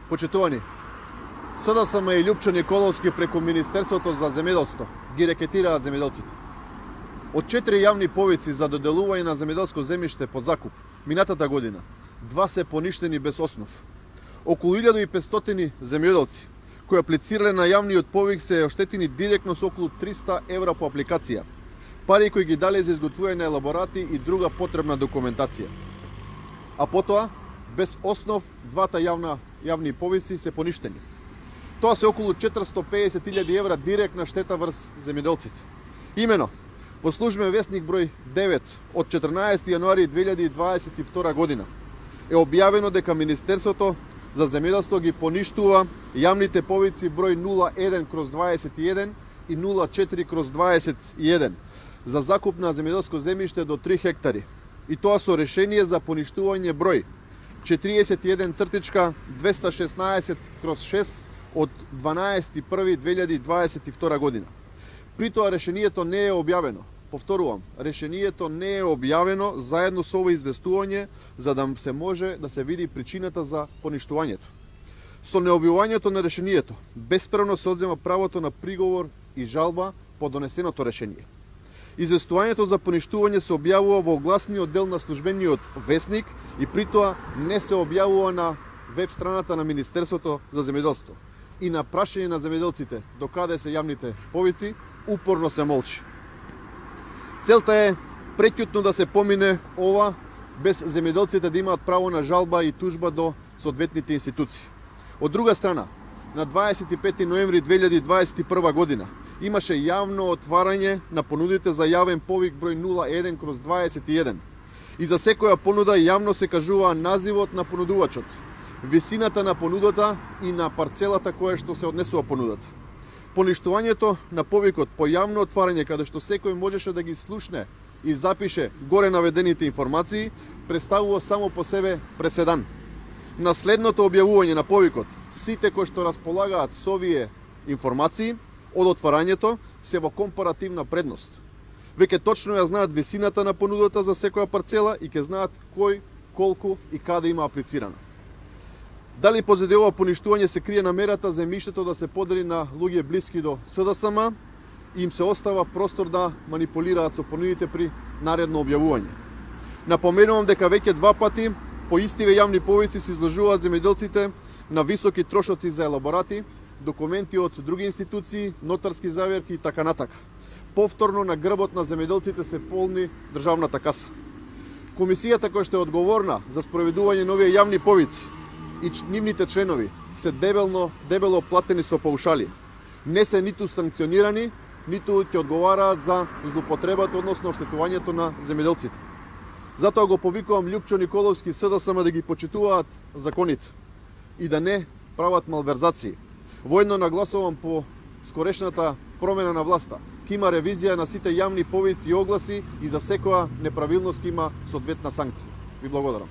Почитувани, СДСМ и Љупчо Николовски преку Министерството за земјоделство ги рекетираат земјоделците. Од 4 јавни повици за доделување на земјоделско земјиште под закуп минатата година, 2 се поништени без основ. Околу 1500 земјоделци кои аплицирале на јавниот повик се оштетени директно со околу 300 евра по апликација, пари кои ги дале за изготвување на елаборати и друга потребна документација. А потоа, без основ, двата јавни повици се поништени. Тоа се околу 450.000 евра директна штета врз земјоделците. Имено, во службен весник број 9 од 14 јануари 2022 година е објавено дека Министерството за земјоделство ги поништува јавните повици број 01/21 и 04/21 за закуп на земјоделско земјиште до 3 хектари. И тоа со решение за поништување број 41/216/6 од 12.1.2022 година. При тоа решението не е објавено. Повторувам, решението не е објавено заедно со ово известување за да се може да се види причината за поништувањето. Со необјавувањето на решението, бесправно се одзема правото на приговор и жалба по донесеното решение. Известувањето за поништување се објавува во огласниот дел на службениот весник и при тоа не се објавува на веб страната на Министерството за земјоделство. И на прашање на земјоделците до каде се јавните повици, упорно се молчи. Целта е преќутно да се помине ова без земјоделците да имаат право на жалба и тужба до соодветните институции. Од друга страна, на 25 ноември 2021 година имаше јавно отварање на понудите за јавен повик број 01/21. И за секоја понуда јавно се кажува називот на понудувачот, висината на понудата и на парцелата која што се однесува понудата. Поништувањето на повикот по јавно отварање каде што секој можеше да ги слушне и запише горе наведените информации, представува само по себе преседан. На следното објавување на повикот, сите кои што располагаат со овие информации од отварањето се во компаративна предност. Веќе точно ја знаат висината на понудата за секоја парцела и ќе знаат кој, колку и каде има аплицирано. Дали позади ова поништување се крие намерата земјиштето да се подели на луѓе блиски до СДСМ и им се остава простор да манипулираат со понудите при наредно објавување. Напоменувам дека веќе 2 пати по истиве јавни повици се изложуваат земјоделците на високи трошоци за елаборати, документи од други институции, нотарски заверки и така натака. Повторно на грбот на земјоделците се полни државната каса. Комисијата која што е одговорна за спроведување на овие јавни повици и нивните членови се дебело платени со паушали. Не се ниту санкционирани, ниту ќе одговараат за злоупотребата, односно оштетувањето на земјоделците. Затоа го повикувам Љупчо Николовски и СДСМ да ги почитуваат законите и да не прават малверзации. Воедно нагласувам по скорешната промена на власта. Ке има ревизија на сите јавни повици и огласи и за секоја неправилност ке има соодветна санкција. Ви благодарам.